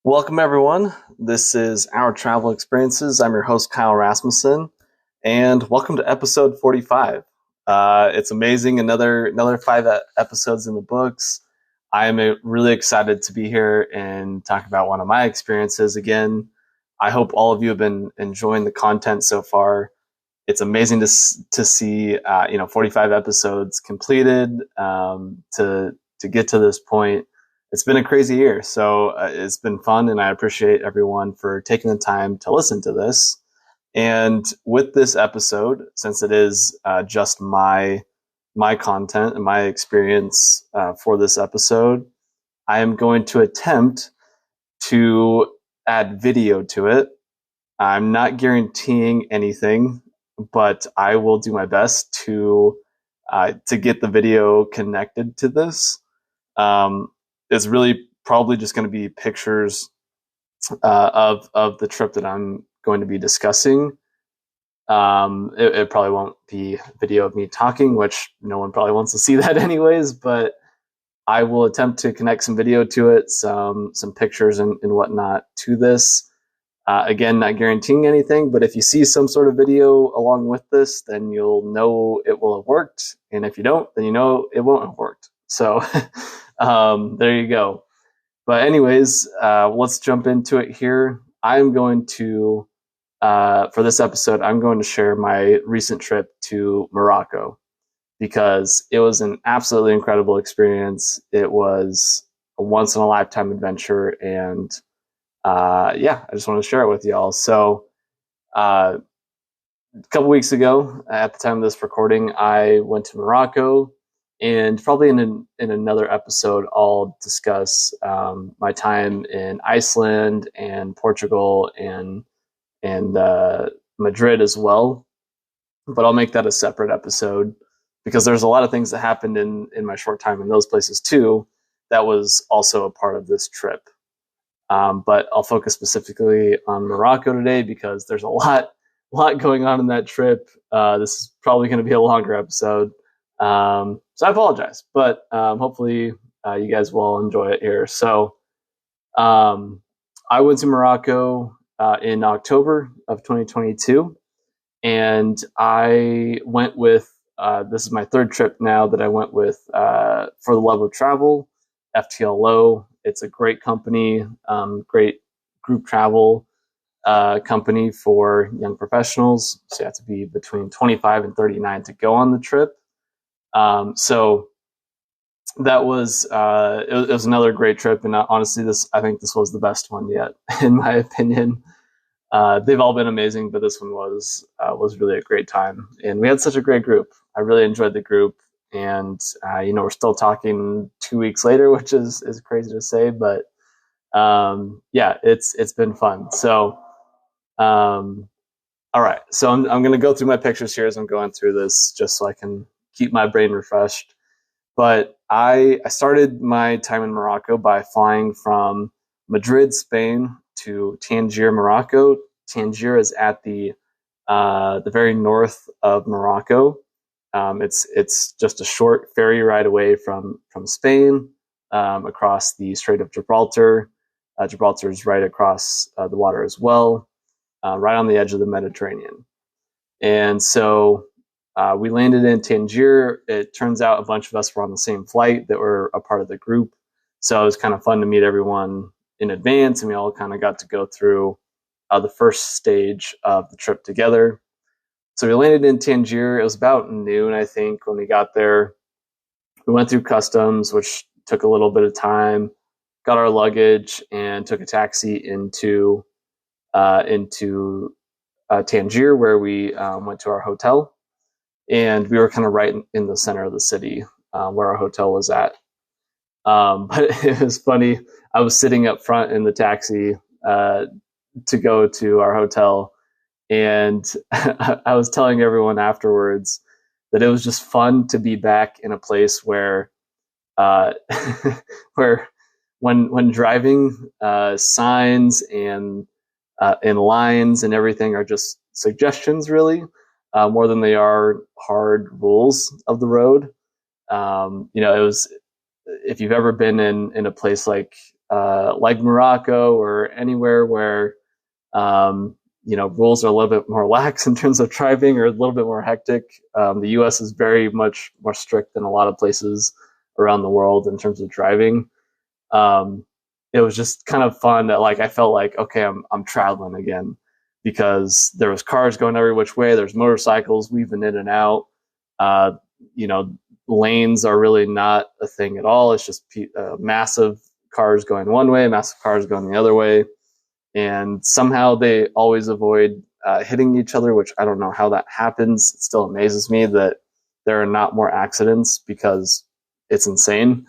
Welcome, everyone. This is Our Travel Experiences. I'm your host, Kyle Rasmussen, and welcome to episode 45. It's amazing. Another five episodes in the books. I'm really excited to be here and talk about one of my experiences again. I hope all of you have been enjoying the content so far. It's amazing to see 45 episodes completed, to get to this point. It's been a crazy year, so it's been fun, and I appreciate everyone for taking the time to listen to this. And with this episode, since it is just my content and my experience for this episode, I am going to attempt to add video to it. I'm not guaranteeing anything, but I will do my best to get the video connected to this. It's really probably just going to be pictures of the trip that I'm going to be discussing. It probably won't be video of me talking, which no one probably wants to see that anyways, but I will attempt to connect some video to it, some pictures and whatnot to this. Again, not guaranteeing anything, but if you see some sort of video along with this, then you'll know it will have worked. And if you don't, then you know it won't have worked. So there you go. But anyways, let's jump into it here. I'm going to, for this episode, I'm going to share my recent trip to Morocco because it was an absolutely incredible experience. It was a once in a lifetime adventure, and I just want to share it with y'all. So, a couple weeks ago, at the time of this recording, I went to Morocco, and probably in another episode, I'll discuss my time in Iceland and Portugal and Madrid as well. But I'll make that a separate episode because there's a lot of things that happened in my short time in those places too. That was also a part of this trip. But I'll focus specifically on Morocco today because there's a lot going on in that trip. This is probably going to be a longer episode. So I apologize, but hopefully you guys will enjoy it here. So I went to Morocco in October of 2022, and I went with, this is my third trip now that I went with For the Love of Travel, FTLO. It's a great company, great group travel company for young professionals. So you have to be between 25 and 39 to go on the trip. So that was it was another great trip, and honestly, I think this was the best one yet, in my opinion. They've all been amazing, but this one was really a great time, and we had such a great group. I really enjoyed the group, and we're still talking 2 weeks later, which is crazy to say, but it's been fun. So, all right, so I'm going to go through my pictures here as I'm going through this, just so I can keep my brain refreshed. But I started my time in Morocco by flying from Madrid, Spain, to Tangier, Morocco. Tangier is at the very north of Morocco. It's just a short ferry ride away from Spain, across the Strait of Gibraltar. Gibraltar is right across the water as well, right on the edge of the Mediterranean. And so we landed in Tangier. It turns out a bunch of us were on the same flight that were a part of the group. So it was kind of fun to meet everyone in advance, and we all kind of got to go through the first stage of the trip together. So we landed in Tangier. It was about noon, I think, when we got there. We went through customs, which took a little bit of time, got our luggage, and took a taxi into Tangier, where we went to our hotel. And we were kind of right in the center of the city, where our hotel was at. But it was funny. I was sitting up front in the taxi to go to our hotel, and I was telling everyone afterwards that it was just fun to be back in a place where where when driving, signs and lines and everything are just suggestions, really, more than they are hard rules of the road. It was, if you've ever been in a place like like Morocco or anywhere where rules are a little bit more lax in terms of driving or a little bit more hectic. The U.S. is very much more strict than a lot of places around the world in terms of driving. Um, it was just kind of fun that like I felt like okay, I'm traveling again because there was cars going every which way. There's motorcycles weaving in and out. Uh, you know, lanes are really not a thing at all. It's just massive cars going one way, massive cars going the other way, and somehow they always avoid hitting each other, which I don't know how that happens. It still amazes me that there are not more accidents because it's insane.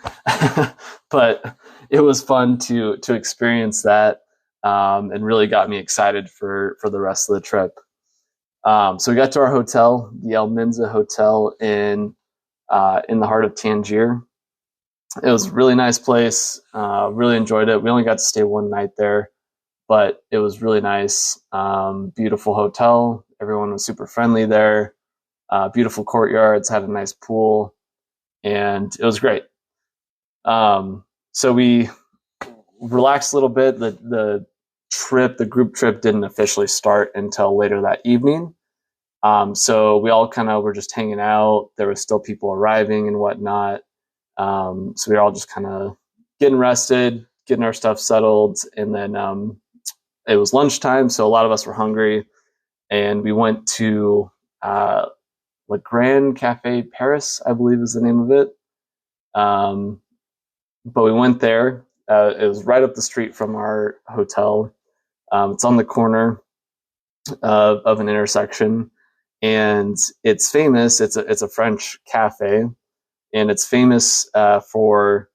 But it was fun to experience that, and really got me excited for the rest of the trip. So we got to our hotel, the El Minza Hotel in the heart of Tangier. It was a really nice place. Really enjoyed it. We only got to stay one night there, but it was really nice. Beautiful hotel. Everyone was super friendly there. Beautiful courtyards, had a nice pool, and it was great. So we relaxed a little bit. The group trip didn't officially start until later that evening. So we all kind of were just hanging out. There was still people arriving and whatnot. So we were all just kind of getting rested, getting our stuff settled. And then it was lunchtime, so a lot of us were hungry. And we went to Le Grand Cafe Paris, I believe is the name of it. But we went there. It was right up the street from our hotel. It's on the corner of an intersection, and it's famous. It's a French cafe, and it's famous for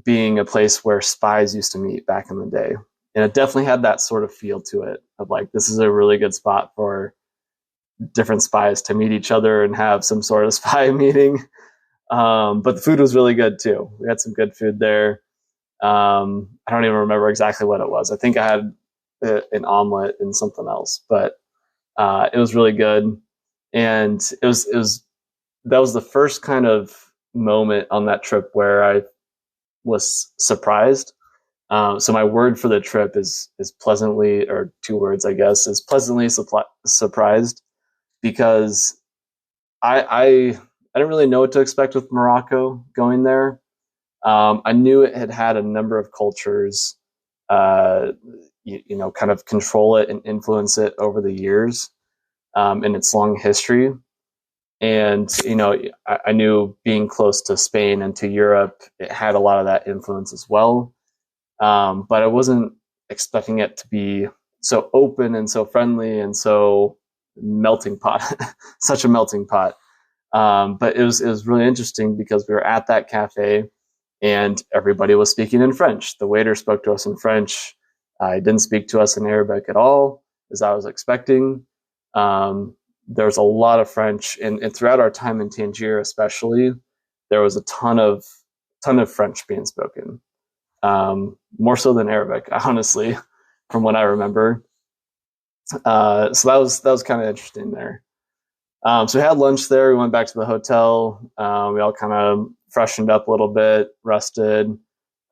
being a place where spies used to meet back in the day. And it definitely had that sort of feel to it of like, this is a really good spot for different spies to meet each other and have some sort of spy meeting. But the food was really good too. We had some good food there. I don't even remember exactly what it was. I think I had an omelet and something else, but it was really good. And that was the first kind of moment on that trip where I was surprised. So my word for the trip is pleasantly, or two words, I guess, is pleasantly surprised, because I didn't really know what to expect with Morocco going there. I knew it had a number of cultures, kind of control it and influence it over the years, in its long history. And, I knew being close to Spain and to Europe, it had a lot of that influence as well. But I wasn't expecting it to be so open and so friendly and so melting pot, such a melting pot. But it was really interesting because we were at that cafe and everybody was speaking in French. The waiter spoke to us in French. He didn't speak to us in Arabic at all, as I was expecting. There's a lot of French, and throughout our time in Tangier, especially, there was a ton of French being spoken. More so than Arabic, honestly, from what I remember. So that was kind of interesting there. So we had lunch there. We went back to the hotel. We all kind of freshened up a little bit, rested.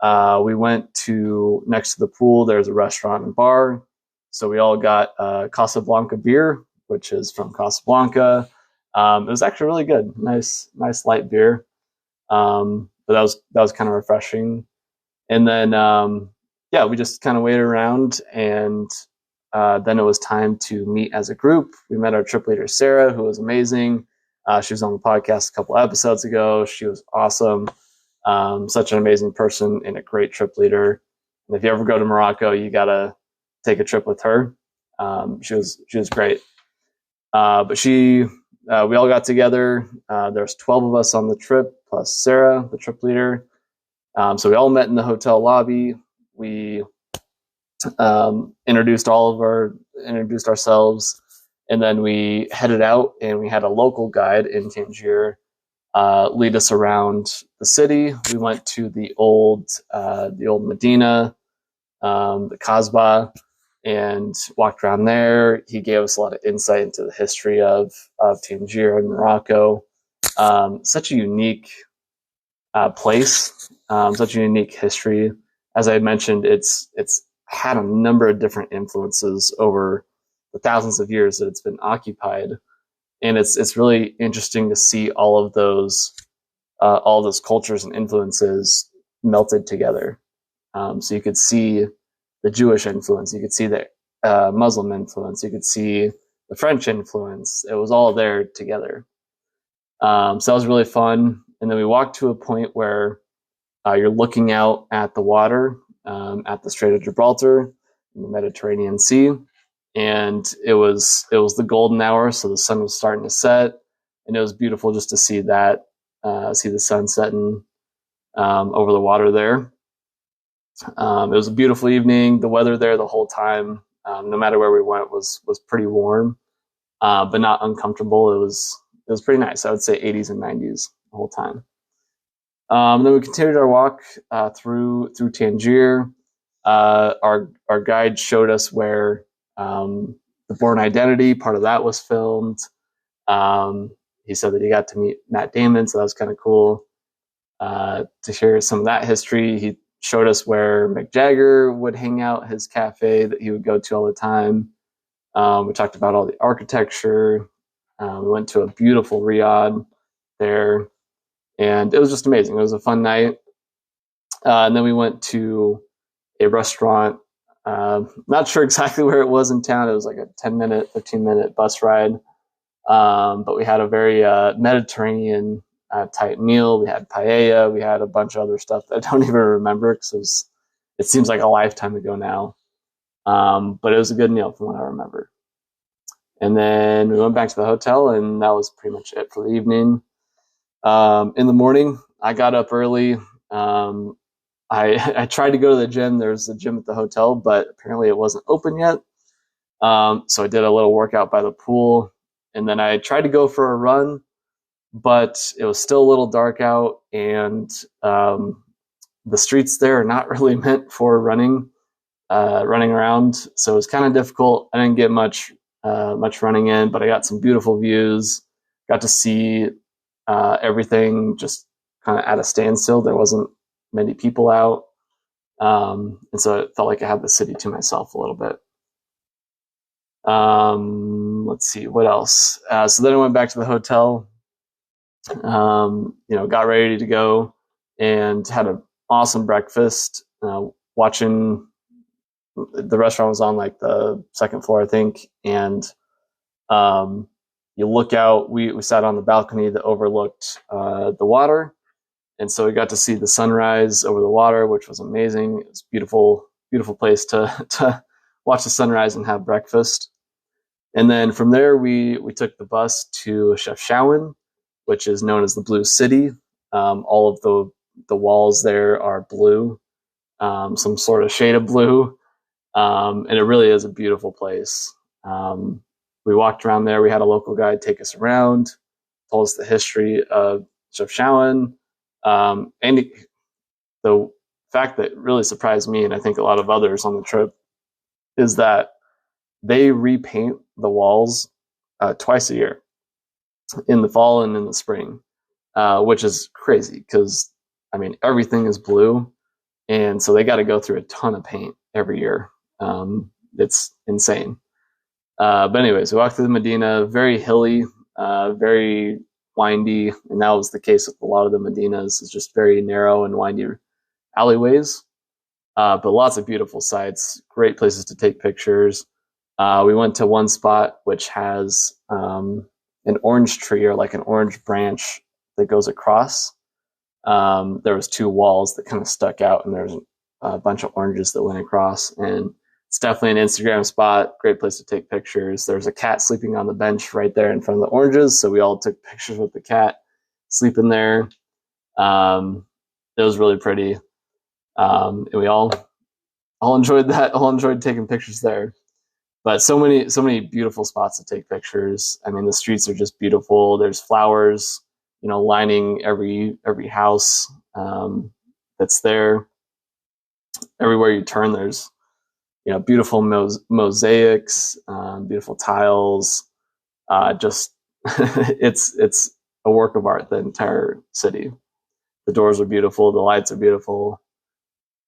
We went to next to the pool. There's a restaurant and bar. So we all got Casablanca beer, which is from Casablanca. It was actually really good. Nice light beer. But that was kind of refreshing. And then, we just kind of waited around, and then it was time to meet as a group. We met our trip leader, Sarah, who was amazing. She was on the podcast a couple episodes ago. She was awesome. Such an amazing person and a great trip leader. And if you ever go to Morocco, you got to take a trip with her. She was great. But we all got together. There's 12 of us on the trip, plus Sarah, the trip leader. So we all met in the hotel lobby. We introduced ourselves, and then we headed out, and we had a local guide in Tangier lead us around the city. We went to the old Medina, the Kasbah, and walked around there. He gave us a lot of insight into the history of Tangier and Morocco. Such a unique place, such a unique history. as I mentioned, it's had a number of different influences over the thousands of years that it's been occupied, and it's really interesting to see all those cultures and influences melted together. So you could see the Jewish influence, you could see the Muslim influence, you could see the French influence. It was all there together. So that was really fun. And then we walked to a point where you're looking out at the water, at the Strait of Gibraltar, in the Mediterranean Sea, and it was the golden hour, so the sun was starting to set, and it was beautiful just to see that, see the sun setting over the water there. It was a beautiful evening. The weather there the whole time, no matter where we went, was pretty warm, but not uncomfortable. It was pretty nice. I would say 80s and 90s the whole time. Then we continued our walk through Tangier. Our guide showed us where the Bourne Identity part of that was filmed. He said that he got to meet Matt Damon, so that was kind of cool to hear some of that history. He showed us where Mick Jagger would hang out, his cafe that he would go to all the time. We talked about all the architecture. We went to a beautiful riad there, and it was just amazing. It was a fun night. And then we went to a restaurant. Not sure exactly where it was in town. It was like a 10-minute, 15-minute bus ride. But we had a very Mediterranean type meal. We had paella. We had a bunch of other stuff that I don't even remember because it seems like a lifetime ago now. But it was a good meal from what I remember. And then we went back to the hotel, and that was pretty much it for the evening. In the morning, I got up early. I tried to go to the gym. There's a gym at the hotel, but apparently it wasn't open yet. So I did a little workout by the pool, and then I tried to go for a run, but it was still a little dark out, and the streets there are not really meant for running around. So it was kind of difficult. I didn't get much running in, but I got some beautiful views. Got to see everything just kind of at a standstill. There wasn't many people out. And so it felt like I had the city to myself a little bit. Let's see, what else? So then I went back to the hotel, got ready to go and had an awesome breakfast, watching. The restaurant was on like the second floor, I think. And you look out, we sat on the balcony that overlooked the water. And so we got to see the sunrise over the water, which was amazing. It was beautiful, beautiful place to watch the sunrise and have breakfast. And then from there, we took the bus to Chefchaouen, which is known as the Blue City. All of the walls there are blue, some sort of shade of blue. And it really is a beautiful place. We walked around there. We had a local guide take us around, told us the history of Chefchaouen. And the fact that really surprised me, and I think a lot of others on the trip, is that they repaint the walls twice a year, in the fall and in the spring, which is crazy because, I mean, everything is blue. And so they got to go through a ton of paint every year. It's insane. But anyways, we walked through the Medina, very hilly, very windy, and that was the case with a lot of the Medinas. It's just very narrow and windy alleyways, but lots of beautiful sights, great places to take pictures. We went to one spot which has an orange tree, or like an orange branch that goes across. There was two walls that kind of stuck out, and there's a bunch of oranges that went across, and it's definitely an Instagram spot. Great place to take pictures. There's a cat sleeping on the bench right there in front of the oranges, so we all took pictures with the cat sleeping there. It was really pretty, and we all enjoyed that. All enjoyed taking pictures there. But so many beautiful spots to take pictures. I mean, the streets are just beautiful. There's flowers, lining every house that's there. Everywhere you turn, there's beautiful mosaics, beautiful tiles. Just it's a work of art. The entire city. The doors are beautiful. The lights are beautiful.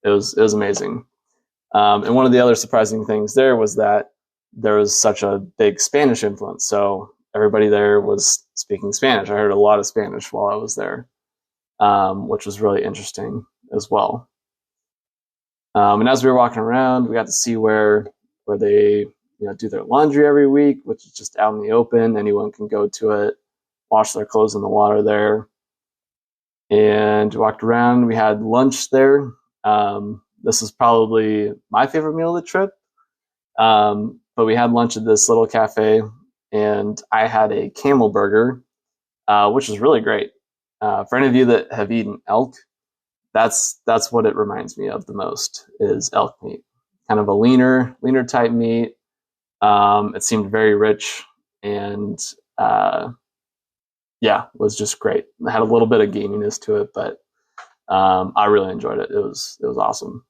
It was amazing. And one of the other surprising things there was that there was such a big Spanish influence. So everybody there was speaking Spanish. I heard a lot of Spanish while I was there, which was really interesting as well. And as we were walking around, we got to see where they do their laundry every week, which is just out in the open. Anyone can go to it, wash their clothes in the water there. And walked around. We had lunch there. This is probably my favorite meal of the trip. But we had lunch at this little cafe, and I had a camel burger, which was really great. For any of you that have eaten elk, that's what it reminds me of the most is elk meat. Kind of a leaner type meat. It seemed very rich and was just great. It had a little bit of gaminess to it, but I really enjoyed it. It was awesome.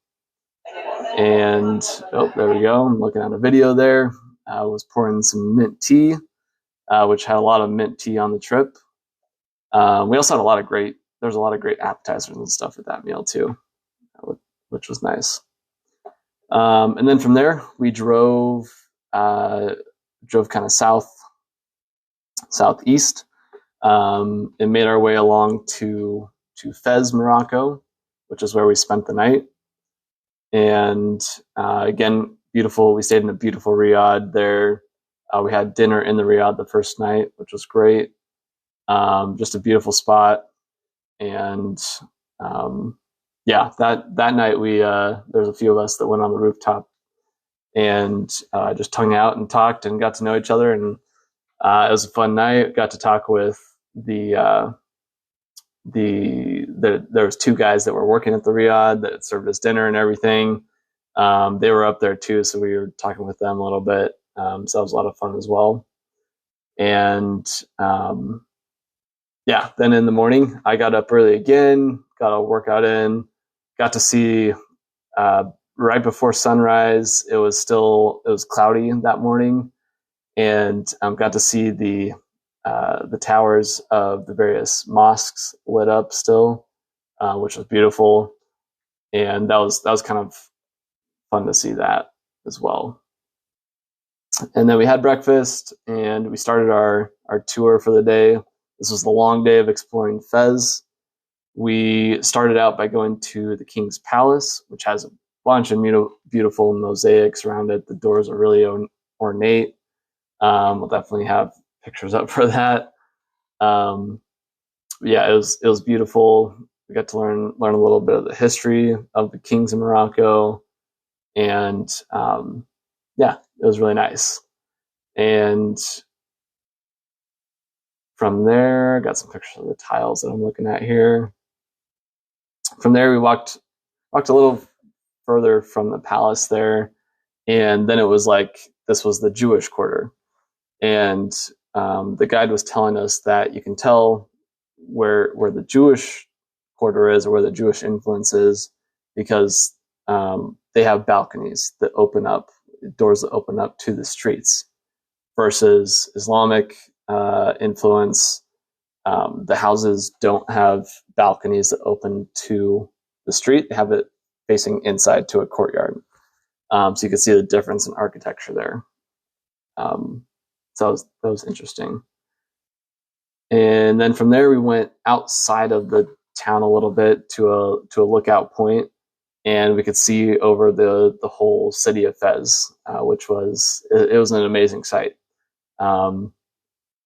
And there we go. I'm looking at a video there. I was pouring some mint tea, which had a lot of mint tea on the trip. We also had there's a lot of great appetizers and stuff at that meal too, which was nice. And then from there, we drove kind of southeast, and made our way along to Fez, Morocco, which is where we spent the night. And again, beautiful. We stayed in a beautiful riad there. We had dinner in the riad the first night, which was great. Just a beautiful spot. And that night there's a few of us that went on the rooftop and just hung out and talked and got to know each other. And it was a fun night. Got to talk with there was two guys that were working at the riad that served us dinner and everything. They were up there too, so we were talking with them a little bit. So that was a lot of fun as well. And then in the morning, I got up early again, got a workout in, got to see right before sunrise. It was cloudy that morning, and got to see the towers of the various mosques lit up still, which was beautiful. And that was kind of fun to see that as well. And then we had breakfast and we started our tour for the day. This was the long day of exploring Fez. We started out by going to the King's Palace, which has a bunch of beautiful mosaics around it. The doors are really ornate. We'll definitely have pictures up for that. It was beautiful. We got to learn a little bit of the history of the kings of Morocco, and it was really nice. And from there, got some pictures of the tiles that I'm looking at here. From there, we walked a little further from the palace there, and then it was like this was the Jewish quarter. And the guide was telling us that you can tell where the Jewish quarter is or where the Jewish influence is because they have balconies that open up, doors that open up to the streets, versus Islamic influence. The houses don't have balconies that open to the street. They have it facing inside to a courtyard. So you can see the difference in architecture there. So that was interesting. And then from there, we went outside of the town a little bit to a lookout point, and we could see over the whole city of Fez, which was an amazing sight.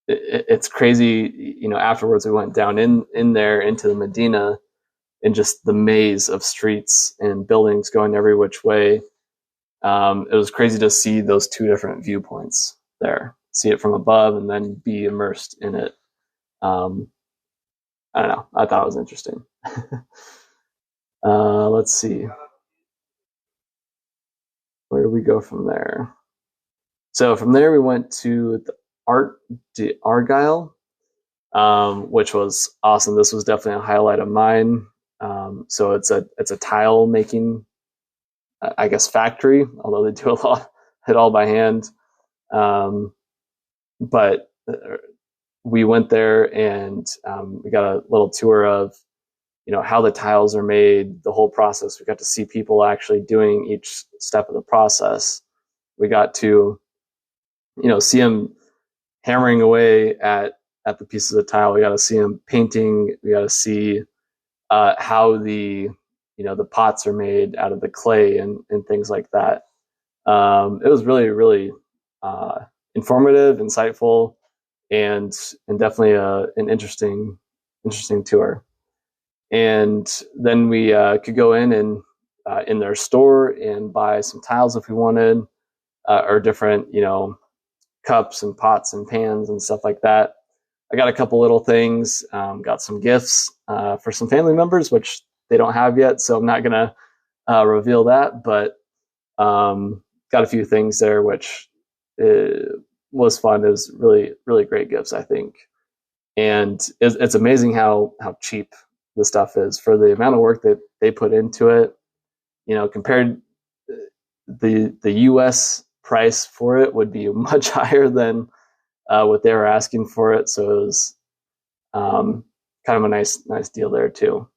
It's crazy, afterwards we went down in there into the Medina, and just the maze of streets and buildings going every which way. It was crazy to see those two different viewpoints there, see it from above and then be immersed in it. I don't know. I thought it was interesting. Let's see. Where do we go from there? So from there, we went to the Art d'Argyle, which was awesome. This was definitely a highlight of mine. So it's a tile making, I guess, factory, although they do it all by hand. But we went there and we got a little tour of how the tiles are made, the whole process. We got to see people actually doing each step of the process. We got to, see them hammering away at the pieces of tile. We got to see them painting. We got to see how the pots are made out of the clay and things like that. It was really, really informative, insightful, and definitely an interesting tour. And then we could go in their store and buy some tiles if we wanted, or different cups and pots and pans and stuff like that. I got a couple little things, got some gifts for some family members, which they don't have yet, so I'm not gonna reveal that, but got a few things there, which was fun. It was really, really great gifts, I think. And it's amazing how cheap the stuff is for the amount of work that they put into it. Compared, the U.S. price for it would be much higher than what they were asking for it. So it was kind of a nice deal there too.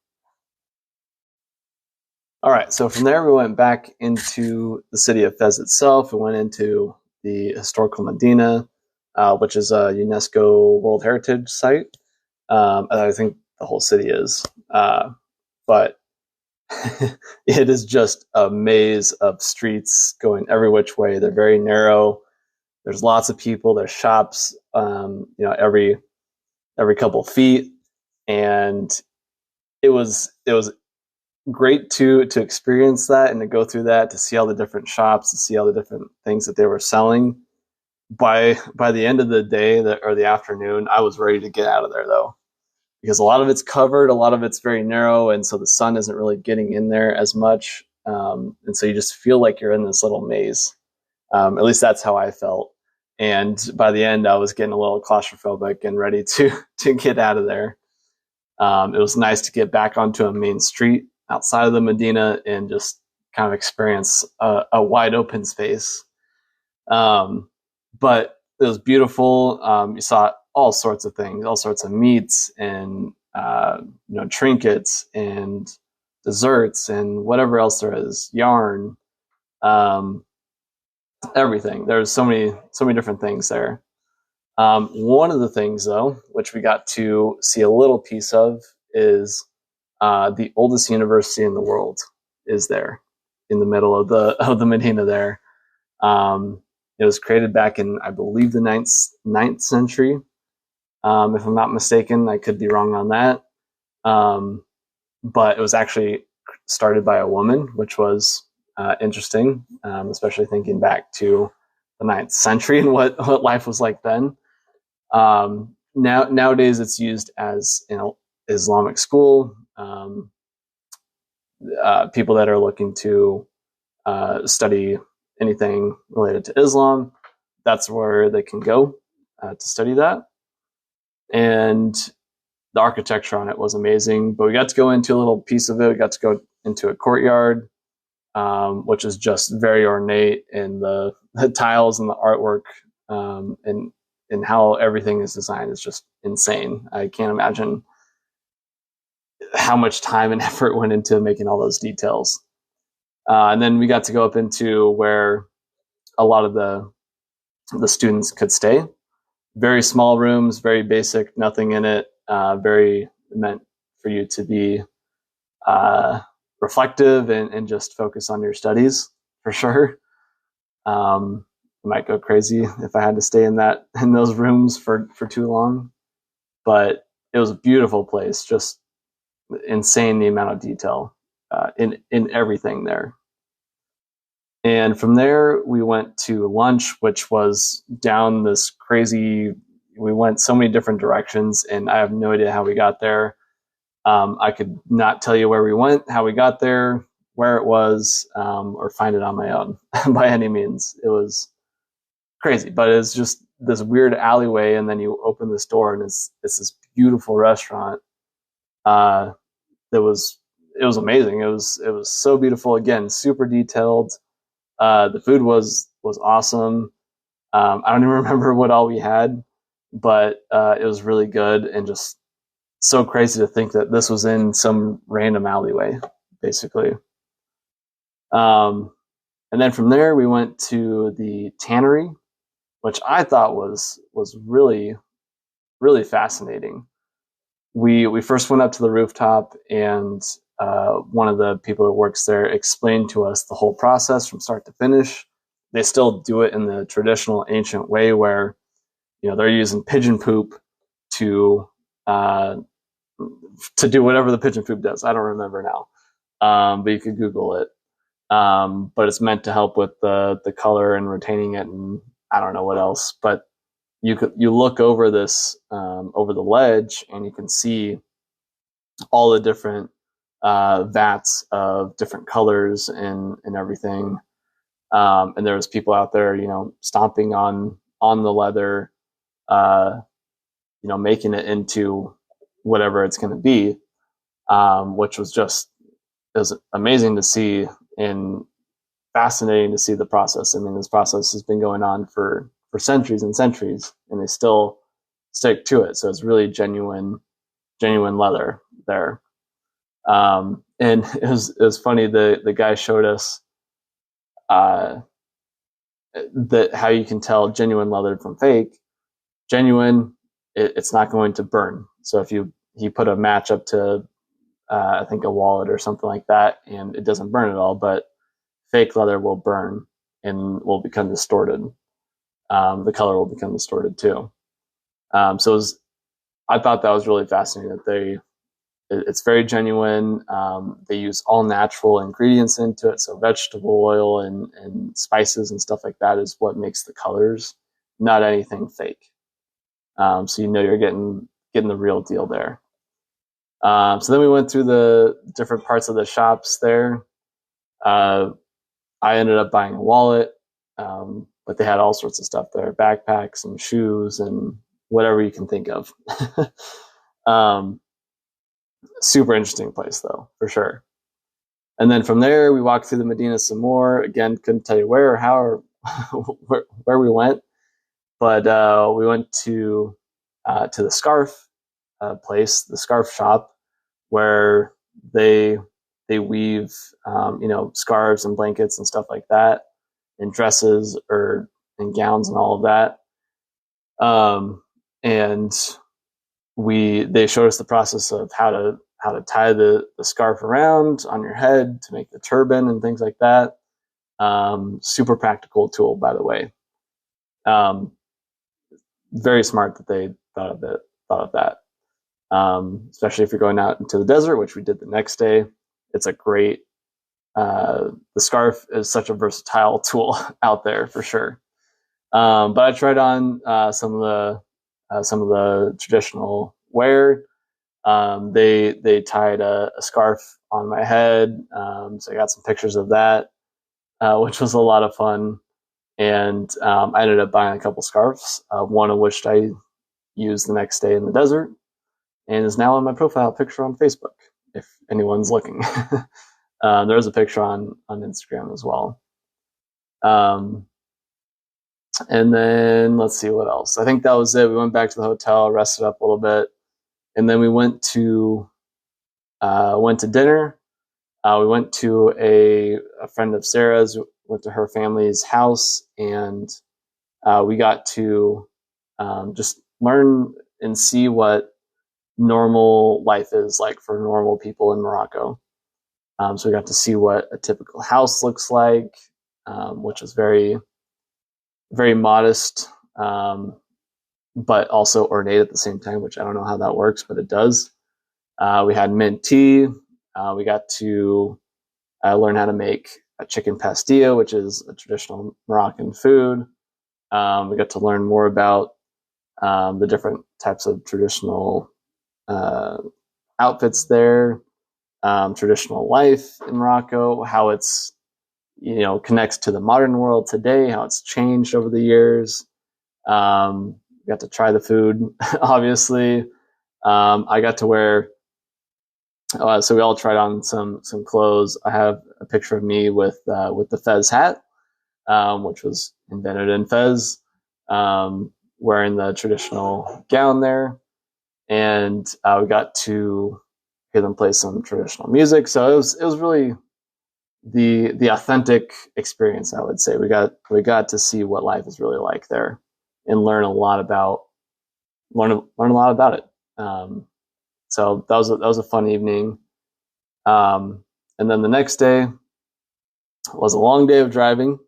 All right, so from there we went back into the city of Fez itself. We went into the historical Medina, which is a UNESCO World Heritage Site. I think the whole city is, but it is just a maze of streets going every which way. They're very narrow. There's lots of people. There's shops, every couple feet, and it was great to experience that and to go through that, to see all the different shops, to see all the different things that they were selling. By the end of the day or the afternoon, I was ready to get out of there though, because a lot of it's covered, a lot of it's very narrow, and so the sun isn't really getting in there as much, and so you just feel like you're in this little maze. At least that's how I felt. And by the end, I was getting a little claustrophobic and ready to get out of there. It was nice to get back onto a main street outside of the Medina and just kind of experience a wide open space. But it was beautiful. You saw all sorts of things, all sorts of meats and trinkets and desserts and whatever else there is, yarn, everything. There's so many different things there. One of the things, though, which we got to see a little piece of, is the oldest university in the world is there in the middle of the Medina there. It was created back in, I believe, the ninth century. If I'm not mistaken, I could be wrong on that. But it was actually started by a woman, which was interesting, especially thinking back to the ninth century and what life was like then. Nowadays, it's used as an Islamic school. People that are looking to study anything related to Islam, that's where they can go to study that. And the architecture on it was amazing. But we got to go into a little piece of it. We got to go into a courtyard, which is just very ornate, and the tiles and the artwork and how everything is designed is just insane. I can't imagine how much time and effort went into making all those details. And then we got to go up into where a lot of the students could stay. Very small rooms, very basic, nothing in it. Very meant for you to be reflective and just focus on your studies, for sure. I might go crazy if I had to stay in those rooms for too long. But it was a beautiful place, just insane the amount of detail in everything there. And from there, we went to lunch, which was down this crazy. We went so many different directions, and I have no idea how we got there. I could not tell you where we went, how we got there, where it was, or find it on my own by any means. It was crazy, but it's just this weird alleyway, and then you open this door, and it's this beautiful restaurant. It was amazing. It was so beautiful. Again, super detailed. The food was awesome. I don't even remember what all we had, but it was really good and just so crazy to think that this was in some random alleyway, basically. And then from there, we went to the tannery, which I thought was really really fascinating. We first went up to the rooftop, and one of the people that works there explained to us the whole process from start to finish. They still do it in the traditional ancient way, where they're using pigeon poop to uh, to do whatever the pigeon poop does. I don't remember now, but you could Google it. But it's meant to help with the color and retaining it, and I don't know what else. But you look over this over the ledge, and you can see all the different vats of different colors and everything. And there was people out there, stomping on the leather, uh, making it into whatever it's going to be, which was just it was amazing to see and fascinating to see the process. I mean, this process has been going on for centuries and centuries, and they still stick to it. So it's really genuine leather there. And it was funny. The guy showed us uh, that how you can tell genuine leather from fake. Genuine, it's not going to burn. So if he put a match up to I think a wallet or something like that, and it doesn't burn at all, but fake leather will burn and will become distorted. The color will become distorted too. I thought that was really fascinating that it's very genuine. They use all natural ingredients into it, so vegetable oil and spices and stuff like that is what makes the colors, not anything fake. So you're getting the real deal there. So then we went through the different parts of the shops there. I ended up buying a wallet, but they had all sorts of stuff there: backpacks and shoes and whatever you can think of. um, Super interesting place though, for sure. And then from there, we walked through the Medina some more. Again, couldn't tell you where or how or where we went, but we went to the scarf place, the scarf shop, where they weave scarves and blankets and stuff like that, and dresses or and gowns and all of that. And they showed us the process of how to tie the scarf around on your head to make the turban and things like that. Super practical tool, by the way. Very smart that they thought of that. Especially if you're going out into the desert, which we did the next day. It's a great. The scarf is such a versatile tool out there for sure. But I tried on some of the traditional wear. They tied a scarf on my head, so I got some pictures of that, which was a lot of fun. And I ended up buying a couple scarves, one of which I used the next day in the desert, and is now on my profile picture on Facebook, if anyone's looking. There's a picture on Instagram as well. And then let's see what else. I think that was it. We went back to the hotel, rested up a little bit, and then we went to dinner. We went to a friend of Sarah's, went to her family's house, and we got to just learn and see what normal life is like for normal people in Morocco. So we got to see what a typical house looks like, which is very, very modest, but also ornate at the same time, which I don't know how that works, but it does. We had mint tea. We got to learn how to make a chicken pastilla, which is a traditional Moroccan food. We got to learn more about the different types of traditional outfits there, traditional life in Morocco, how it's connects to the modern world today, how it's changed over the years. Got to try the food, obviously. I got to wear. So we all tried on some clothes. I have a picture of me with the Fez hat, which was invented in Fez, wearing the traditional gown there. and we got to hear them play some traditional music. So it was really the authentic experience. I would say we got to see what life is really like there, and learn a lot about it. So that was a fun evening. And then the next day was a long day of driving.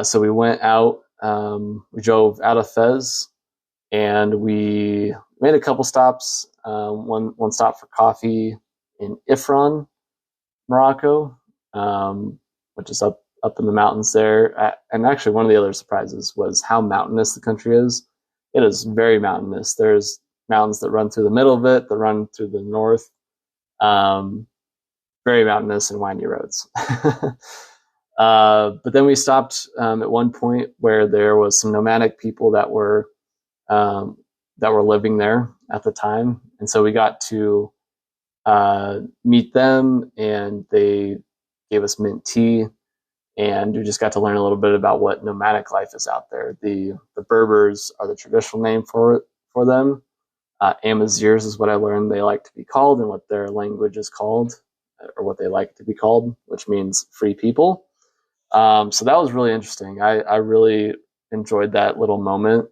So we went out. We drove out of Fez, and we made a couple stops. One stop for coffee in Ifron, Morocco, which is up in the mountains there. And actually, one of the other surprises was how mountainous the country is. It is very mountainous. There's mountains that run through the middle of it, that run through the north. Very mountainous and windy roads. But then we stopped at one point where there was some nomadic people that were living there at the time, and so we got to meet them, and they gave us mint tea, and we just got to learn a little bit about what nomadic life is out there. The Berbers are the traditional name for them. Amazirs is what I learned they like to be called, and what their language is called, or what they like to be called, which means free people. So that was really interesting. I really enjoyed that little moment.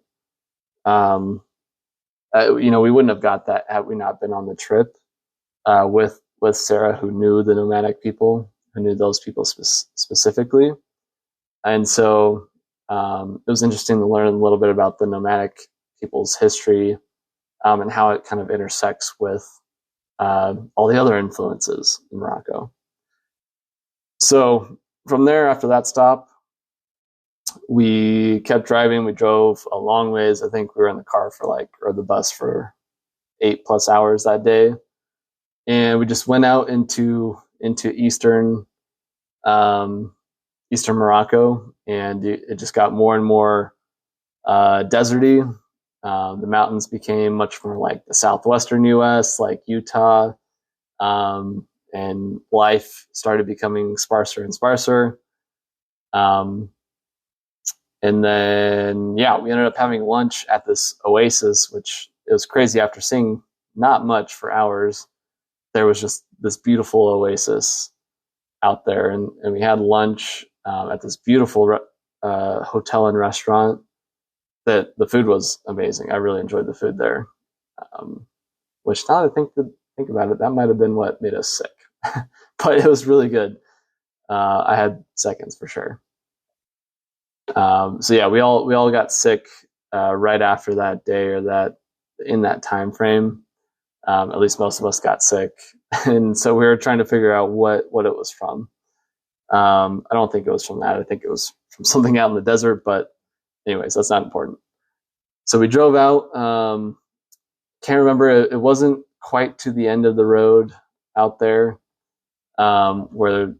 We wouldn't have got that had we not been on the trip with Sarah, who knew the nomadic people, who knew those people specifically. And so it was interesting to learn a little bit about the nomadic people's history, and how it kind of intersects with all the other influences in Morocco. So from there, after that stop, we kept driving. We drove a long ways. I think we were in the car or the bus for 8+ hours that day. And we just went out into eastern Morocco, and it just got more and more deserty. The mountains became much more like the southwestern U.S., like Utah, and life started becoming sparser and sparser. And then, we ended up having lunch at this oasis, which it was crazy. After seeing not much for hours, there was just this beautiful oasis out there. And we had lunch at this beautiful hotel and restaurant. That the food was amazing. I really enjoyed the food there. Which, now that I think about it, that might have been what made us sick. But it was really good. I had seconds for sure. We all got sick right after that day, or in that time frame. At least most of us got sick, and so we were trying to figure out what it was from. I don't think it was from that. I think it was from something out in the desert. But anyways, that's not important. So we drove out. Can't remember. It wasn't quite to the end of the road out there, where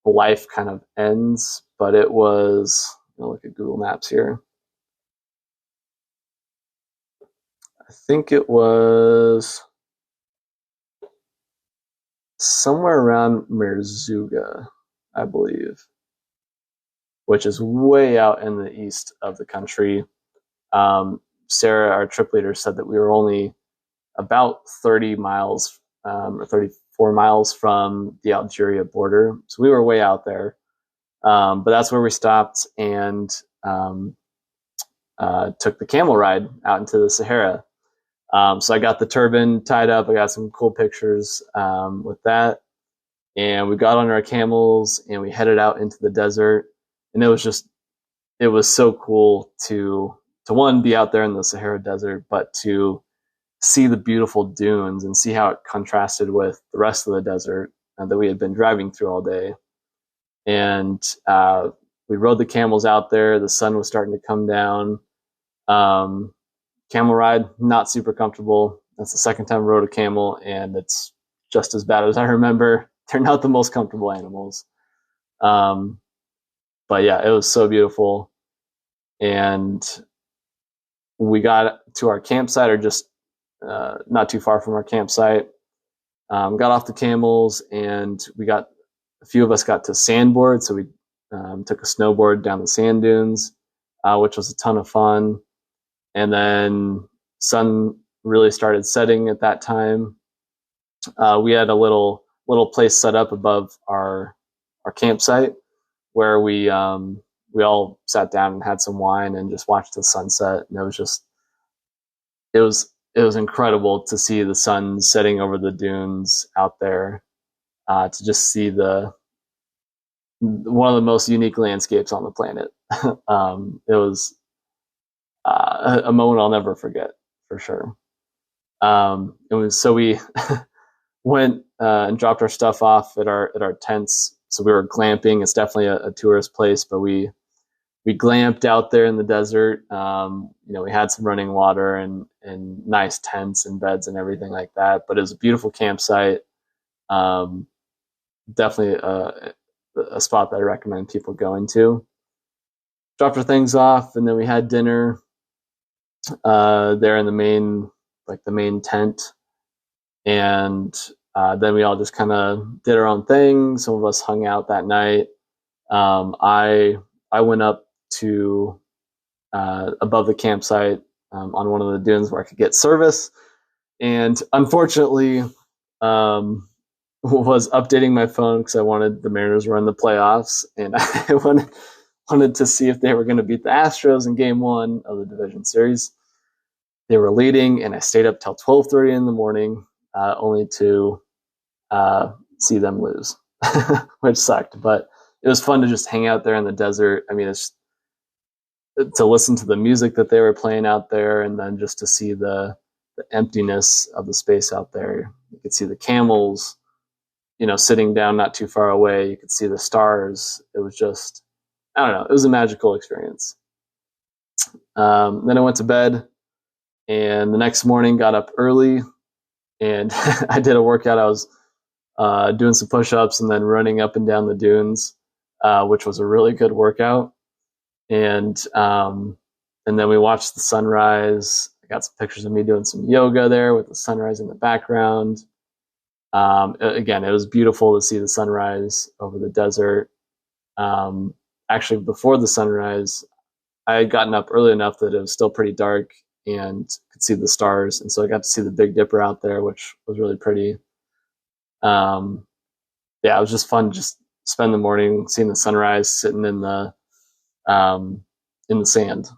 life kind of ends, but it was. I'll look at Google Maps here. I think it was somewhere around Merzouga, I believe, which is way out in the east of the country. Sarah, our trip leader, said that we were only about 30 miles or 34 miles from the Algeria border. So we were way out there. But that's where we stopped and took the camel ride out into the Sahara. So I got the turban tied up. I got some cool pictures with that. And we got on our camels and we headed out into the desert. And it was so cool to one, be out there in the Sahara Desert, but to see the beautiful dunes and see how it contrasted with the rest of the desert that we had been driving through all day. And we rode the camels out there. The sun was starting to come down. Camel ride, not super comfortable. That's the second time I rode a camel, and it's just as bad as I remember. They're not the most comfortable animals. But yeah, it was so beautiful. And we got to our campsite, or just not too far from our campsite. Got off the camels, and a few of us got to sandboard. So we took a snowboard down the sand dunes, which was a ton of fun. And then sun really started setting at that time. We had a little place set up above our campsite where we all sat down and had some wine and just watched the sunset. And it was incredible to see the sun setting over the dunes out there, to just see the one of the most unique landscapes on the planet. It was a moment I'll never forget for sure. It was so we went and dropped our stuff off at our tents. So we were glamping. It's definitely a tourist place, but we glamped out there in the desert. We had some running water and nice tents and beds and everything like that. But it was a beautiful campsite. Definitely a spot that I recommend people going to. Dropped our things off, and then we had dinner there in the main tent, and then we all just kind of did our own thing. Some of us hung out that night. I went up to above the campsite on one of the dunes where I could get service, and unfortunately, was updating my phone because I wanted the Mariners to run the playoffs, and I wanted to see if they were going to beat the Astros in Game 1 of the division series. They were leading, and I stayed up till 12:30 in the morning, only to see them lose, which sucked. But it was fun to just hang out there in the desert. I mean, it's to listen to the music that they were playing out there, and then just to see the emptiness of the space out there. You could see the camels, sitting down not too far away. You could see the stars. It was just, I don't know, it was a magical experience. Then I went to bed, and the next morning got up early, and I did a workout. I was doing some push-ups and then running up and down the dunes, which was a really good workout. And then we watched the sunrise. I got some pictures of me doing some yoga there with the sunrise in the background. Again, it was beautiful to see the sunrise over the desert. Actually, before the sunrise, I had gotten up early enough that it was still pretty dark and could see the stars. And so I got to see the Big Dipper out there, which was really pretty. It was just fun to just spend the morning seeing the sunrise, sitting in the sand.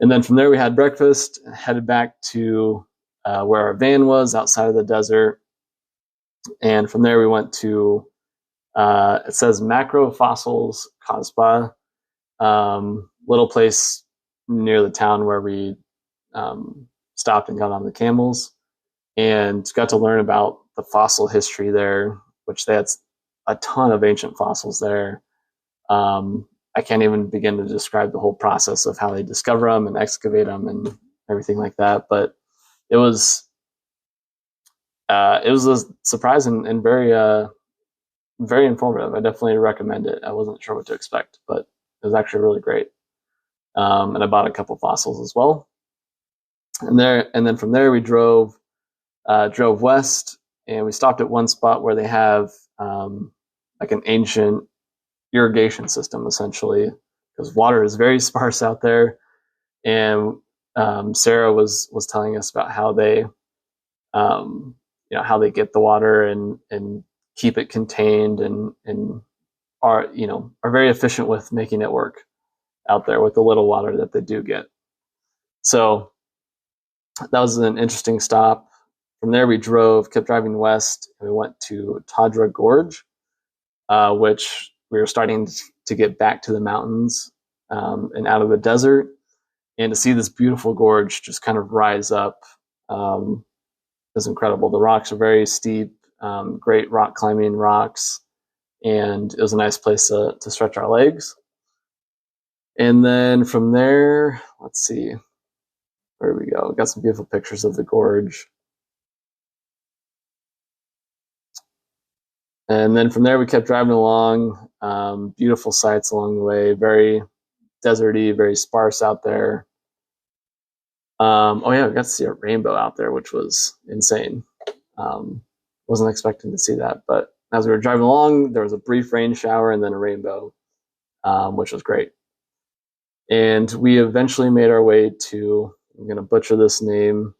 And then from there we had breakfast, headed back to where our van was outside of the desert. And from there we went to, it says Macro Fossils Kasbah, little place near the town where we stopped and got on the camels, and got to learn about the fossil history there, which they had a ton of ancient fossils there. I can't even begin to describe the whole process of how they discover them and excavate them and everything like that. But it was a surprise and very very informative. I definitely recommend it. I wasn't sure what to expect, but it was actually really great. And I bought a couple fossils as well. And then from there we drove west, and we stopped at one spot where they have like an ancient irrigation system, essentially, because water is very sparse out there. And Sarah was telling us about how they how they get the water and keep it contained and are very efficient with making it work out there with the little water that they do get. So that was an interesting stop. From there we kept driving west, and we went to Tadra Gorge, which we were starting to get back to the mountains and out of the desert, and to see this beautiful gorge just kind of rise up is incredible. The rocks are very steep, great rock climbing rocks, and it was a nice place to stretch our legs. And then from there, let's see, where we go. We got some beautiful pictures of the gorge. And then from there, we kept driving along. Beautiful sights along the way, very deserty, very sparse out there. We got to see a rainbow out there, which was insane. Wasn't expecting to see that, but as we were driving along, there was a brief rain shower and then a rainbow, which was great. And we eventually made our way to, I'm going to butcher this name,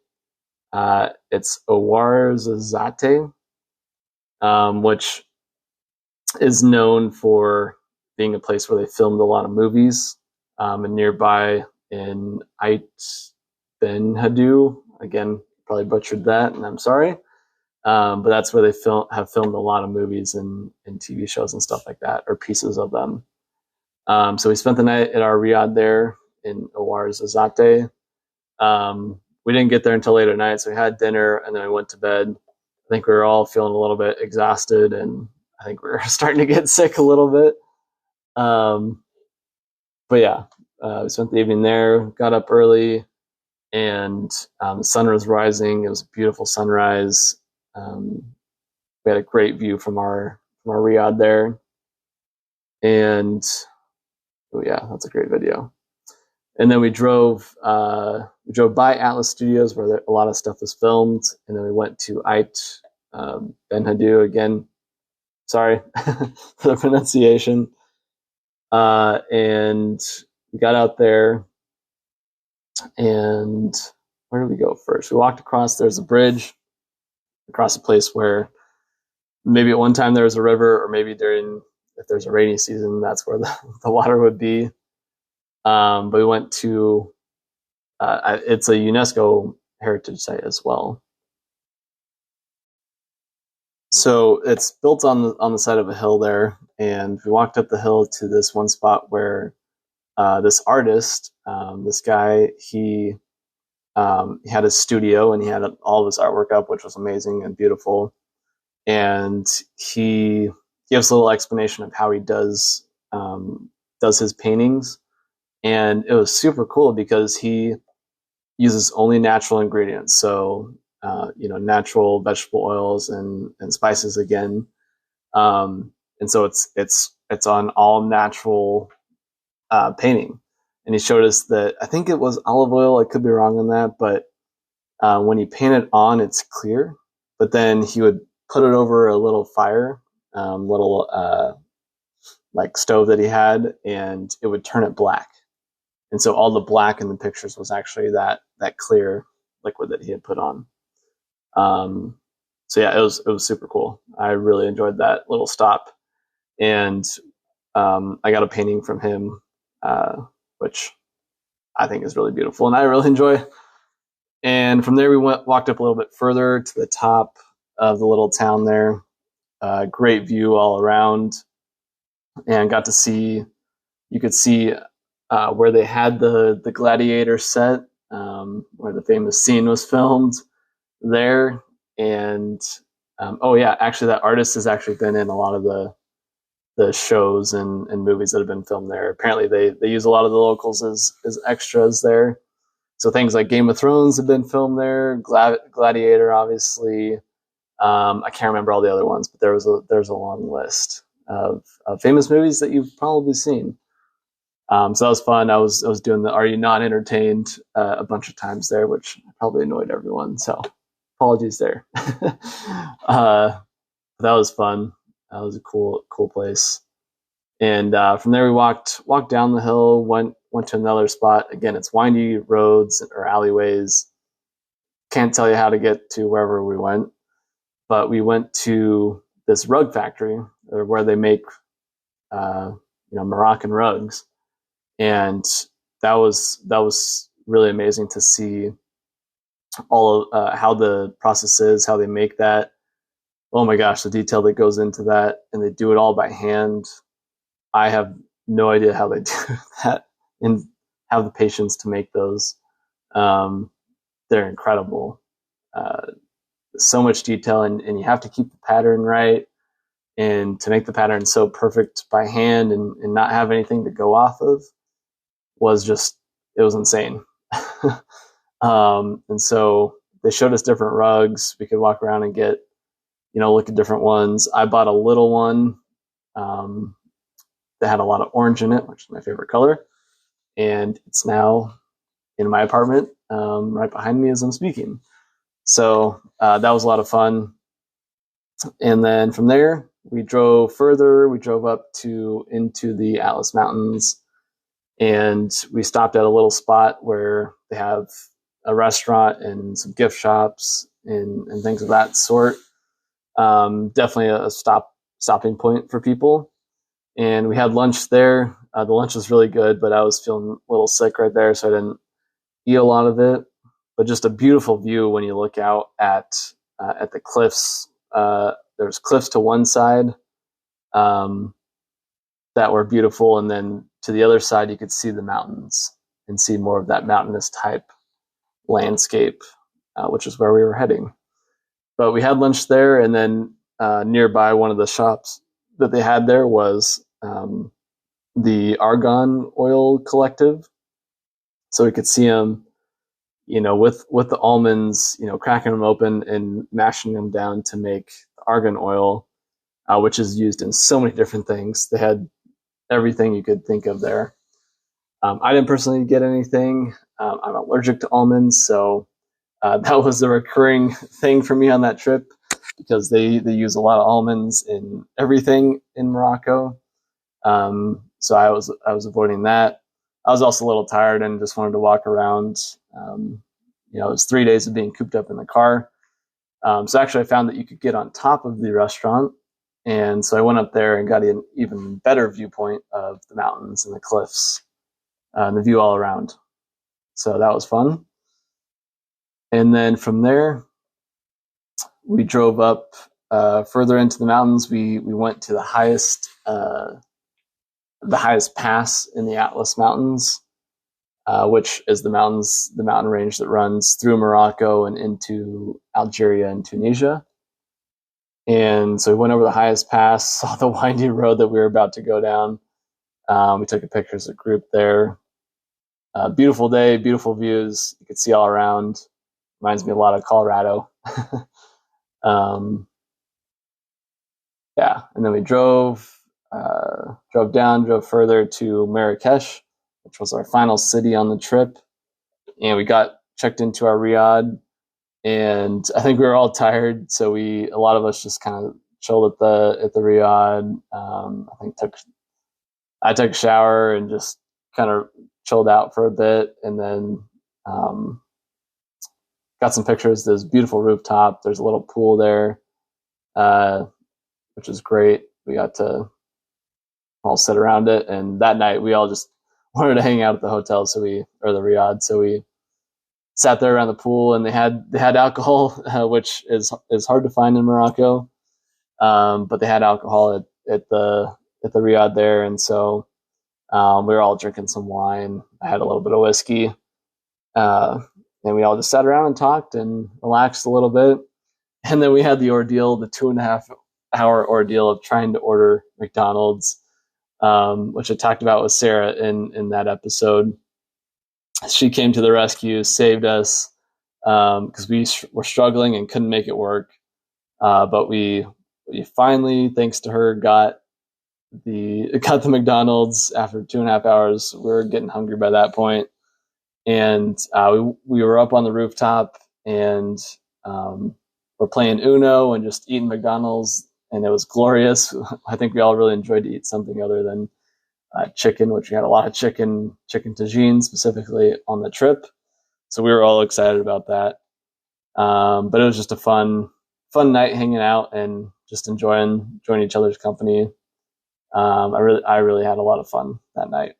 It's Ouarzazate, which is known for being a place where they filmed a lot of movies. And nearby in Ait Ben Hadou, again, probably butchered that, and I'm sorry. But that's where they have filmed a lot of movies and TV shows and stuff like that, or pieces of them. So we spent the night at our riad there in Ouarzazate. We didn't get there until late at night, so we had dinner and then we went to bed. I think we were all feeling a little bit exhausted, and I think we were starting to get sick a little bit. But yeah, we spent the evening there, got up early, and the sun was rising. It was a beautiful sunrise. We had a great view from our riad there, and oh yeah, that's a great video. And then we drove by Atlas Studios where a lot of stuff was filmed, and then we went to Ait Ben Hadou again. Sorry for the pronunciation. And we got out there, and where did we go first? We walked across. There's a bridge across a place where maybe at one time there was a river, or maybe if there's a rainy season, that's where the water would be. But we went to it's a UNESCO heritage site as well. So it's built on the side of a hill there, and we walked up the hill to this one spot where this artist, this guy, he had a studio and he had all of his artwork up, which was amazing and beautiful. And he gives a little explanation of how he does his paintings, and it was super cool because he uses only natural ingredients. So natural vegetable oils and spices again. And so it's on all natural painting. And he showed us that, I think it was olive oil. I could be wrong on that, but when he painted on, it's clear. But then he would put it over a little fire, like stove that he had, and it would turn it black. And so all the black in the pictures was actually that clear liquid that he had put on. So yeah, it was super cool. I really enjoyed that little stop, and I got a painting from him, which I think is really beautiful, and I really enjoy. And from there, we walked up a little bit further to the top of the little town there. Great view all around, and got to see. You could see where they had the gladiator set, where the famous scene was filmed there. And oh yeah, actually that artist has actually been in a lot of the shows and movies that have been filmed there. Apparently they use a lot of the locals as extras there. So things like Game of Thrones have been filmed there, Gladiator, obviously. I can't remember all the other ones, but there's a long list of famous movies that you've probably seen. So that was fun. I was doing the "Are you not entertained?" A bunch of times there, which probably annoyed everyone. So apologies there. That was fun. That was a cool place. And from there we walked down the hill, went to another spot. Again, it's windy roads or alleyways. Can't tell you how to get to wherever we went, but we went to this rug factory where they make Moroccan rugs. And that was really amazing to see all of how the process is, how they make that. Oh my gosh, the detail that goes into that, and they do it all by hand. I have no idea how they do that and have the patience to make those. They're incredible. So much detail, and you have to keep the pattern right, and to make the pattern so perfect by hand and not have anything to go off of it was insane. And so they showed us different rugs. We could walk around and look at different ones. I bought a little one that had a lot of orange in it, which is my favorite color. And it's now in my apartment right behind me as I'm speaking. So that was a lot of fun. And then from there, we drove further. We drove up into the Atlas Mountains, and we stopped at a little spot where they have a restaurant and some gift shops and things of that sort. Definitely a stopping point for people. And we had lunch there. The lunch was really good, but I was feeling a little sick right there, so I didn't eat a lot of it. But just a beautiful view when you look out at the cliffs. There's cliffs to one side um, that were beautiful, and then to the other side you could see the mountains and see more of that mountainous type landscape, which is where we were heading. But we had lunch there, and then nearby one of the shops that they had there was the argan oil collective. So we could see them, with the almonds, cracking them open and mashing them down to make the argan oil, which is used in so many different things. They had everything you could think of there. I didn't personally get anything. I'm allergic to almonds, so that was a recurring thing for me on that trip because they use a lot of almonds in everything in Morocco. So I was avoiding that. I was also a little tired and just wanted to walk around. It was 3 days of being cooped up in the car. So actually, I found that you could get on top of the restaurant, and so I went up there and got an even better viewpoint of the mountains and the cliffs and the view all around. So that was fun. And then from there, we drove up further into the mountains. We went to the highest pass in the Atlas Mountains, which is the mountain range that runs through Morocco and into Algeria and Tunisia. And so we went over the highest pass, saw the windy road that we were about to go down. We took a picture as a group there. Beautiful day, beautiful views. You could see all around. Reminds me a lot of Colorado. Yeah, and then we drove further to Marrakesh, which was our final city on the trip. And we got checked into our riad, and I think we were all tired, so a lot of us just kind of chilled at the riad. I took a shower and just kind of chilled out for a bit, and then got some pictures. There's a beautiful rooftop. There's a little pool there, which is great. We got to all sit around it, and that night we all just wanted to hang out at the hotel, or the riad, so we sat there around the pool, and they had alcohol, which is hard to find in Morocco, but they had alcohol at the riad there, and so we were all drinking some wine. I had a little bit of whiskey, and we all just sat around and talked and relaxed a little bit. And then we had the 2.5-hour ordeal of trying to order McDonald's, which I talked about with Sarah in that episode. She came to the rescue, saved us, because we were struggling and couldn't make it work. But we finally, thanks to her, got the McDonald's after 2.5 hours. We were getting hungry by that point. And we were up on the rooftop, and we're playing Uno and just eating McDonald's, and it was glorious. I think we all really enjoyed to eat something other than chicken, which we had a lot of chicken tagine specifically on the trip. So we were all excited about that. But it was just a fun night hanging out and just enjoying each other's company. I really had a lot of fun that night.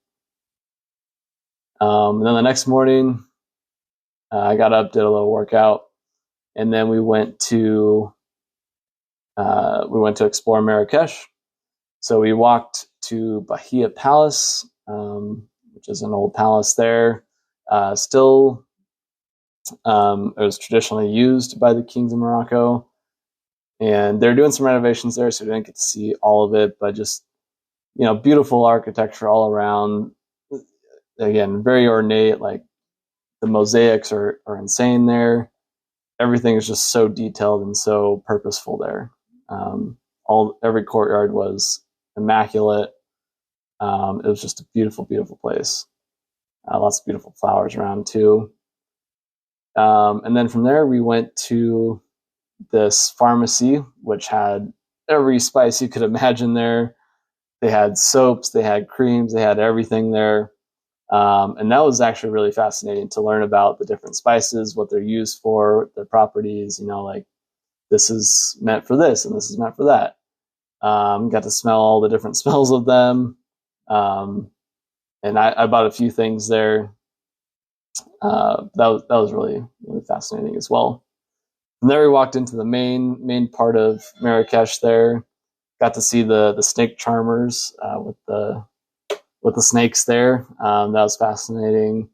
And then the next morning, I got up, did a little workout, and then we went to explore Marrakesh. So we walked to Bahia Palace, which is an old palace there. Still, it was traditionally used by the kings of Morocco, and they're doing some renovations there, so we didn't get to see all of it, but just beautiful architecture all around. Again, very ornate. Like the mosaics are insane there. Everything is just so detailed and so purposeful there. Every courtyard was immaculate. It was just a beautiful, beautiful place. Lots of beautiful flowers around too. And then from there, we went to this pharmacy, which had every spice you could imagine there. They had soaps, they had creams, they had everything there. And that was actually really fascinating to learn about the different spices, what they're used for, their properties, like this is meant for this and this is meant for that. Got to smell all the different smells of them. And I bought a few things there. That was really, really fascinating as well. From there, we walked into the main part of Marrakesh there. Got to see the snake charmers with the snakes there. That was fascinating.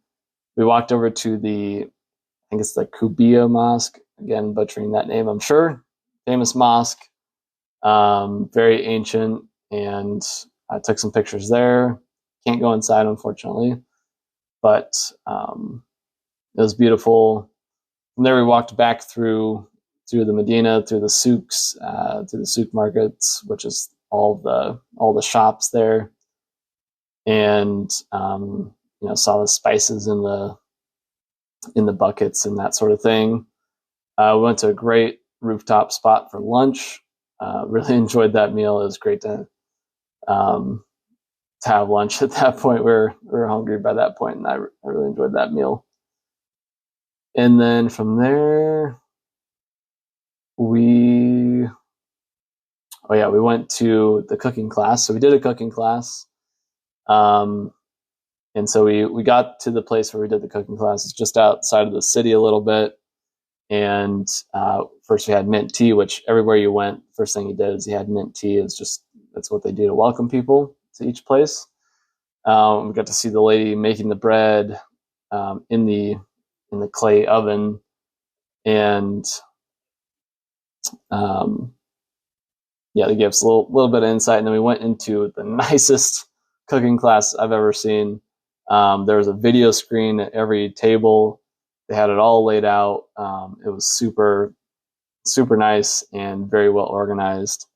We walked over to I think it's the Kubia Mosque. Again, butchering that name, I'm sure. Famous mosque, very ancient, and I took some pictures there. Can't go inside, unfortunately, but it was beautiful. From there, we walked back through the Medina, through the souks, through the souk markets, which is all the shops there, and saw the spices in the buckets and that sort of thing. We went to a great rooftop spot for lunch. Really enjoyed that meal. It was great to have lunch at that point. We were hungry by that point, and I really enjoyed that meal. And then from there, we went to the cooking class. So we did a cooking class. And so we got to the place where we did the cooking class. It's just outside of the city a little bit. And first we had mint tea, which everywhere you went, first thing you did is you had mint tea. That's what they do to welcome people to each place. We got to see the lady making the bread in the clay oven, and they gave us a little bit of insight. And then we went into the nicest cooking class I've ever seen. There was a video screen at every table. They had it all laid out. It was super, super nice and very well organized.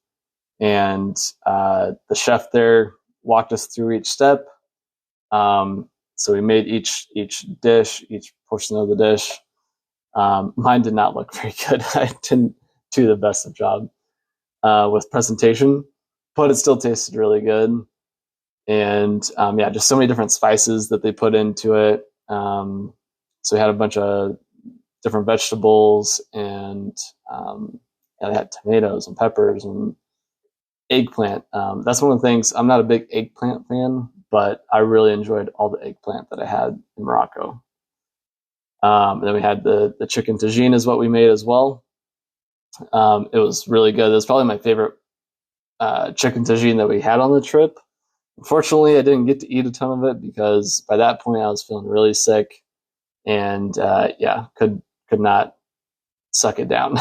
And the chef there walked us through each step. So we made each dish, each portion of the dish. Mine did not look very good. I didn't do the best of job with presentation, but it still tasted really good. And just so many different spices that they put into it. So we had a bunch of different vegetables, and they had tomatoes and peppers and eggplant. That's one of the things. I'm not a big eggplant fan, but I really enjoyed all the eggplant that I had in Morocco. And then we had the chicken tagine is what we made as well. It was really good. It was probably my favorite chicken tagine that we had on the trip. Unfortunately, I didn't get to eat a ton of it because by that point I was feeling really sick, and could not suck it down.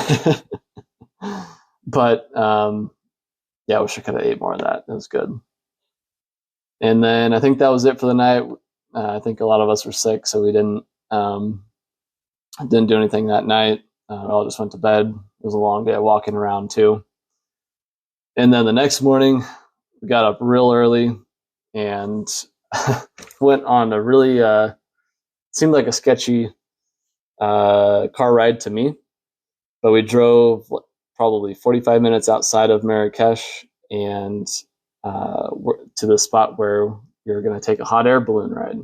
But I wish I could have ate more of that. It was good. And then I think that was it for the night. I think a lot of us were sick, so we didn't do anything that night. We all just went to bed. It was a long day of walking around too. And then the next morning, we got up real early and went on a really seemed like a sketchy car ride to me. But we drove probably 45 minutes outside of Marrakesh and to the spot where we were going to take a hot air balloon ride.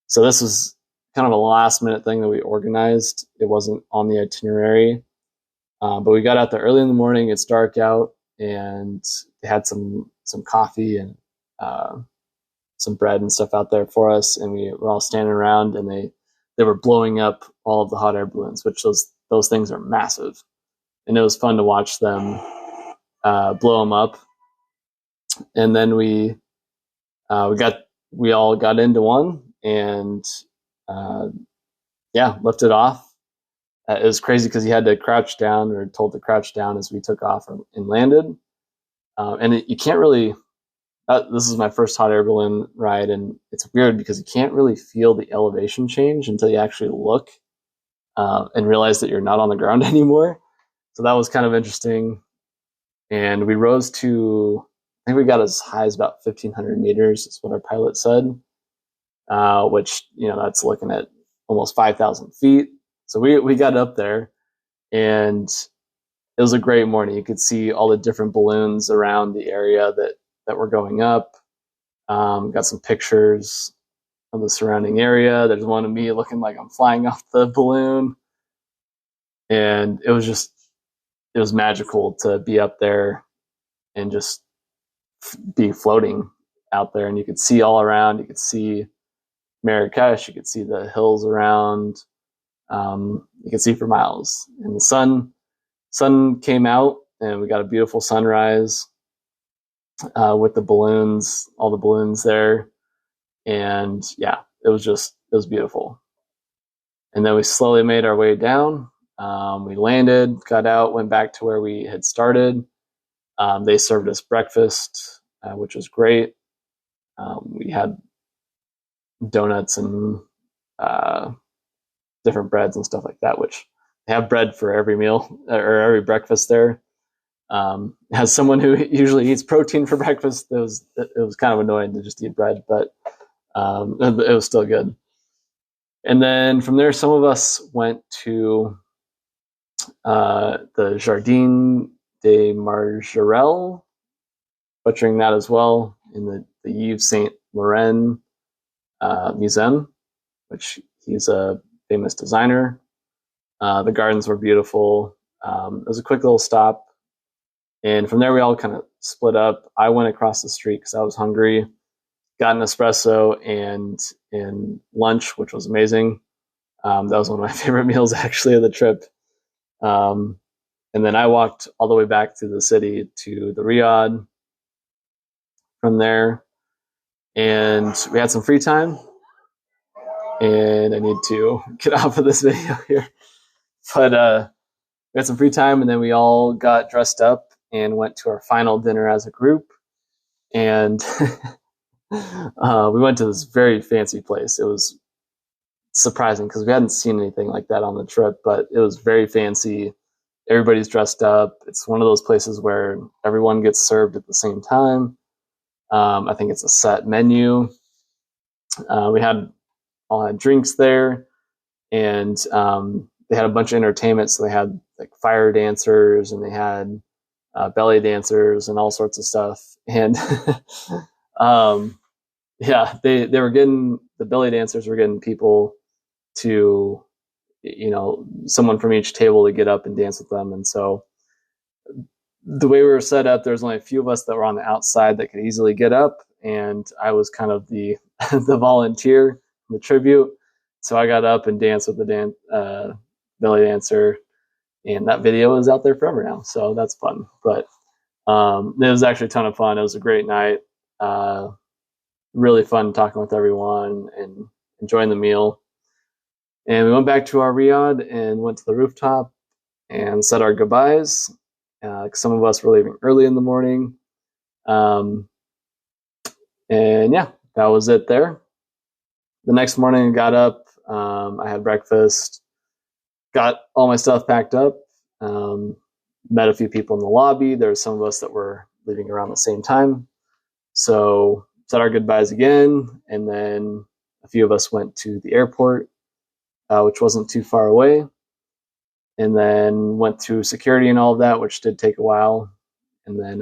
So this was kind of a last minute thing that we organized. It wasn't on the itinerary, but we got out there early in the morning. It's dark out, and they had some coffee and some bread and stuff out there for us. And we were all standing around, and they were blowing up all of the hot air balloons, which those things are massive. And it was fun to watch them blow them up. And then we all got into one and lifted off. It was crazy because you had to crouch down, or told to crouch down as we took off and landed. You can't really. This is my first hot air balloon ride, and it's weird because you can't really feel the elevation change until you actually look and realize that you're not on the ground anymore. So that was kind of interesting. And we rose to, I think we got as high as about 1,500 meters, is what our pilot said, which, that's looking at almost 5,000 feet. So we got up there, and it was a great morning. You could see all the different balloons around the area that were going up. Got some pictures. of the surrounding area. There's one of me looking like I'm flying off the balloon, and it was magical to be up there and just be floating out there. And you could see all around. You could see Marrakesh. You could see the hills around. You could see for miles. And the sun came out, and we got a beautiful sunrise with the balloons, all the balloons there. And yeah, it was beautiful. And then we slowly made our way down. We landed, got out, went back to where we had started. They served us breakfast, which was great. We had donuts and different breads and stuff like that, which they have bread for every meal or every breakfast there. As someone who usually eats protein for breakfast, it was kind of annoying to just eat bread, but it was still good. And then from there, some of us went to the Jardin de Margerel, butchering that as well, in the Yves Saint Laurent Museum, which he's a famous designer. The gardens were beautiful. It was a quick little stop. And from there, we all kind of split up. I went across the street because I was hungry, got an espresso and lunch, which was amazing. That was one of my favorite meals, actually, of the trip. And then I walked all the way back to the city to the Riyadh from there. And we had some free time. And I need to get off of this video here. But we had some free time, and then we all got dressed up and went to our final dinner as a group. And we went to this very fancy place. It was surprising because we hadn't seen anything like that on the trip, but it was very fancy. Everybody's dressed up. It's one of those places where everyone gets served at the same time. I think it's a set menu. We all had drinks there, and they had a bunch of entertainment. So they had like fire dancers, and they had belly dancers and all sorts of stuff. And yeah, they were getting, the belly dancers were getting people to, someone from each table to get up and dance with them. And so the way we were set up, there's only a few of us that were on the outside that could easily get up, and I was kind of the the volunteer, the tribute. So I got up and danced with the belly dancer, and that video is out there forever now. So that's fun. But it was actually a ton of fun. It was a great night. Really fun talking with everyone and enjoying the meal. And we went back to our Riyadh and went to the rooftop and said our goodbyes. Some of us were leaving early in the morning. And yeah, that was it there. The next morning I got up, I had breakfast, got all my stuff packed up, met a few people in the lobby. There were some of us that were leaving around the same time. So said our goodbyes again, and then a few of us went to the airport, which wasn't too far away, and then went through security and all of that, which did take a while. And then,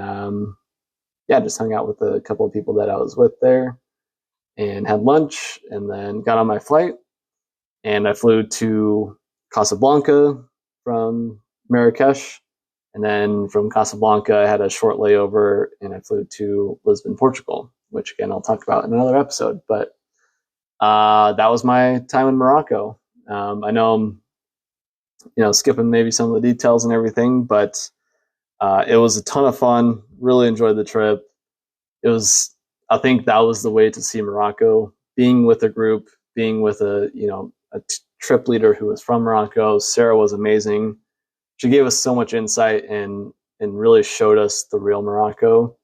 just hung out with a couple of people that I was with there and had lunch, and then got on my flight, and I flew to Casablanca from Marrakesh. And then from Casablanca, I had a short layover, and I flew to Lisbon, Portugal, which again, I'll talk about in another episode. But that was my time in Morocco. I know I'm, skipping maybe some of the details and everything, but it was a ton of fun. Really enjoyed the trip. I think that was the way to see Morocco, being with a group, being with a trip leader who was from Morocco. Sarah was amazing. She gave us so much insight and really showed us the real Morocco,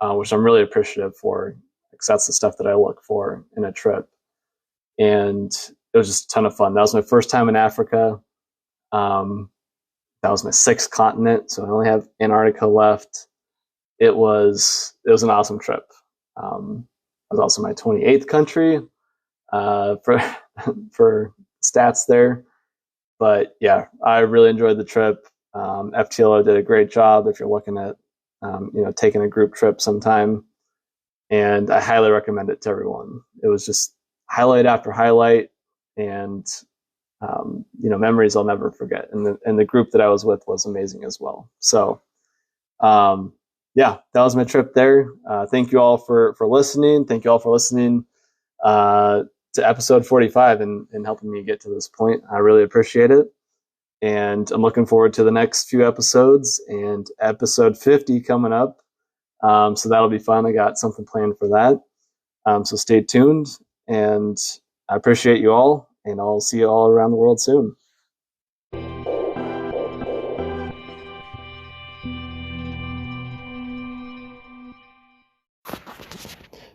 which I'm really appreciative for, because that's the stuff that I look for in a trip. And it was just a ton of fun. That was my first time in Africa. That was my 6th continent, so I only have Antarctica left. It was an awesome trip. It was also my 28th country for stats there. But yeah, I really enjoyed the trip. FTLO did a great job if you're looking at taking a group trip sometime, and I highly recommend it to everyone. It was just highlight after highlight, and memories I'll never forget. And the group that I was with was amazing as well. So yeah, that was my trip there. Thank you all for listening. Thank you all for listening to episode 45 and helping me get to this point. I really appreciate it. And I'm looking forward to the next few episodes and episode 50 coming up. So that'll be fun. I got something planned for that. So stay tuned, and I appreciate you all, and I'll see you all around the world soon.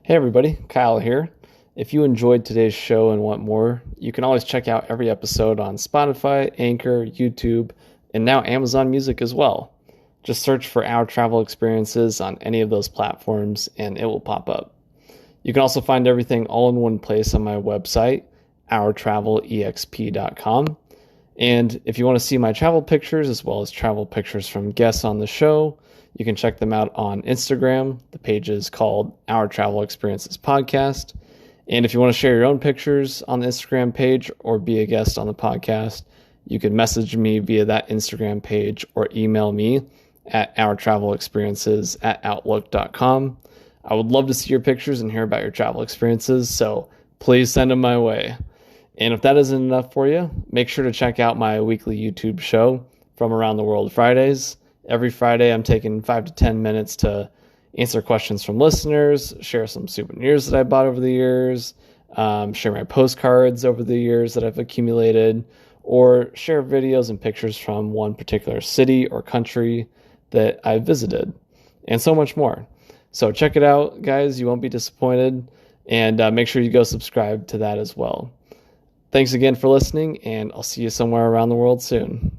Hey everybody, Kyle here. If you enjoyed today's show and want more, you can always check out every episode on Spotify, Anchor, YouTube, and now Amazon Music as well. Just search for Our Travel Experiences on any of those platforms and it will pop up. You can also find everything all in one place on my website, ourtravelexp.com. And if you want to see my travel pictures as well as travel pictures from guests on the show, you can check them out on Instagram. The page is called Our Travel Experiences Podcast. And if you want to share your own pictures on the Instagram page or be a guest on the podcast, you can message me via that Instagram page or email me at ourtravelexperiences@outlook.com. I would love to see your pictures and hear about your travel experiences, so please send them my way. And if that isn't enough for you, make sure to check out my weekly YouTube show, From Around the World Fridays. Every Friday, I'm taking 5 to 10 minutes to answer questions from listeners, share some souvenirs that I bought over the years, share my postcards over the years that I've accumulated, or share videos and pictures from one particular city or country that I visited, and so much more. So check it out, guys. You won't be disappointed. And make sure you go subscribe to that as well. Thanks again for listening, and I'll see you somewhere around the world soon.